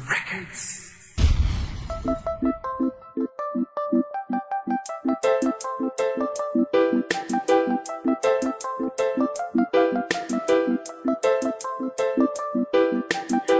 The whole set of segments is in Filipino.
Records.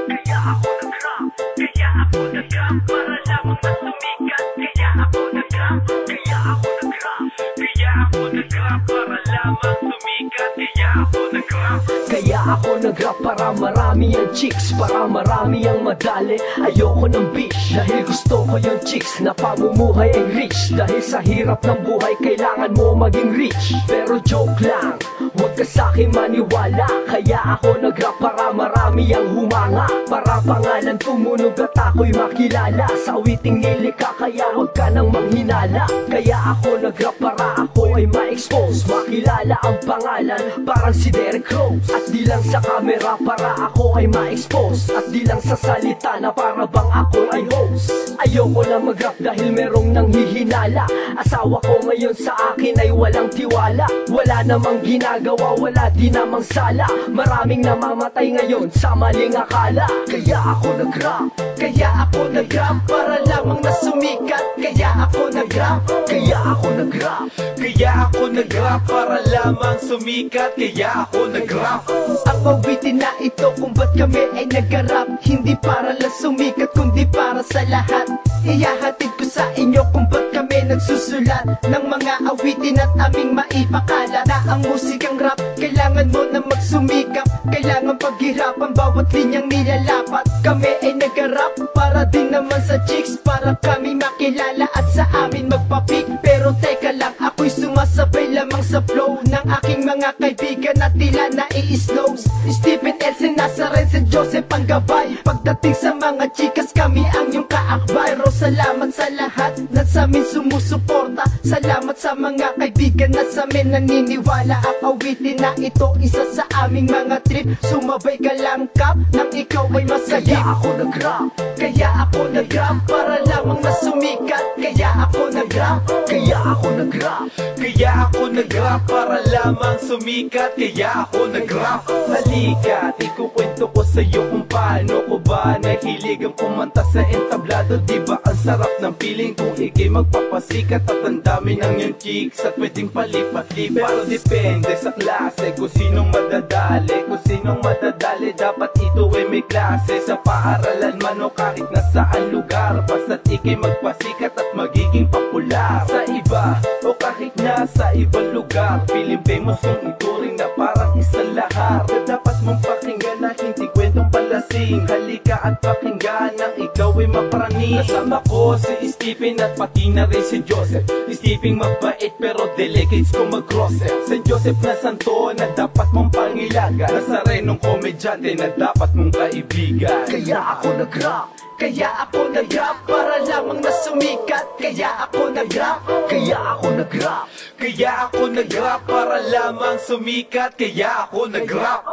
Kaya ako nag-rap, kaya ako nag-rap para lamang masumikat. Kaya ako nag-rap, kaya ako nag-rap, kaya ako nag-rap para lamang sumikat. Kaya ako nag-rap. Kaya ako nag-rap para marami ang chicks, para marami ang madali. Ayoko ng bitch dahil gusto ko yung chicks na pamumuhay ay rich. Dahil sa hirap ng buhay kailangan mo maging rich. Pero joke lang, huwag ka sa'kin maniwala. Kaya ako nag-rap para marami ang humanga, para pangalan tumunog at ako'y makilala. Sa awiting nilika kaya huwag ka nang manghinala. Kaya ako nag-rap para ako ay ma-expose, makilala ang pangalan parang si Derrick Rose. At di lang sa camera para ako ay ma-expose, at di lang sa salita na para bang ako ay host. Ayoko na mag-rap dahil merong nanghihinala. Asawa ko ngayon sa akin ay walang tiwala. Wala namang ginagawa, wala din namang sala. Maraming namamatay ngayon sa maling akala. Kaya ako nag-rap, kaya ako nag-rap para lamang na sumikat. Kaya ako nag-rap, kaya ako nag-rap, Kaya ako nag-rap para lamang sumikat. Kaya ako nag-rap. ang awitin na ito kung ba't kami ay nag-rap. Hindi para lang sumikat kundi para sa lahat. Iyahatid ko sa inyo kung ba't kami nagsusulat ng mga awitin at aming maipakala. Na ang musikang rap, kailangan mo na magsumikap. Kailangan paghirapan bawat linyang nilalapat. Kami ay nag-rap para din naman sa chicks, para kami makilala at sa amin magpapik. Pero teka lang, ako'y sumasabay lamang sa flow ng aking mga kaibigan at tila nai-slows. Stephen L. Sinasaren, si Joseph ang gabay. Pagdating sa mga chikas, kami ang iyong kaakbay. Pero salamat sa lahat na sa amin sumusuporta. Salamat sa mga kaibigan na sa amin naniniwala. Ang awitin na ito, isa sa aming mga trip. Sumabay ka lang kap, nang ikaw ay masaya. Kaya ako nag-rap, kaya ako nag-rap para lamang na sumikat. Kaya ako nag-rap, kaya ako nag-rap, Kaya ako nag-rap para lamang sumikat. Kaya ako nag-rap. Halika, ikukwento ko sa'yo kung paano ko ba nahiligang kumanta sa entablado. Diba ang sarap ng feeling kung ikay magpapasikat at ang dami ng yung chicks at pwedeng palipat-lipat. Pero depende sa klase kung sinong madadali. Kung sinong madadali dapat ito ay may klase. Sa paaralan man o kahit nasaan lugar, basta't ikay magpasikat at magiging popular. Sa iba o kahit nasa ibang lugar, feeling famous kung ituring na parang isang lahar. Na dapat mong pakinggan na hindi kwentong palasing. Halika at pakinggan ang ikaw ay mapraning. Kasama ko si Stephen at pati na rin si Joseph. Stephen mabait pero delegates ko mag-crosser. San Joseph na santo na dapat mong pangilagan. Nazarenong komedyante na dapat mong kaibigan. kaya ako nag-rap, kaya ako nag-rap para lamang na sumikat. Kaya ako nag-rap, kaya ako nag-rap, Kaya ako nag-rap para lamang sumikat. Kaya ako nag-rap.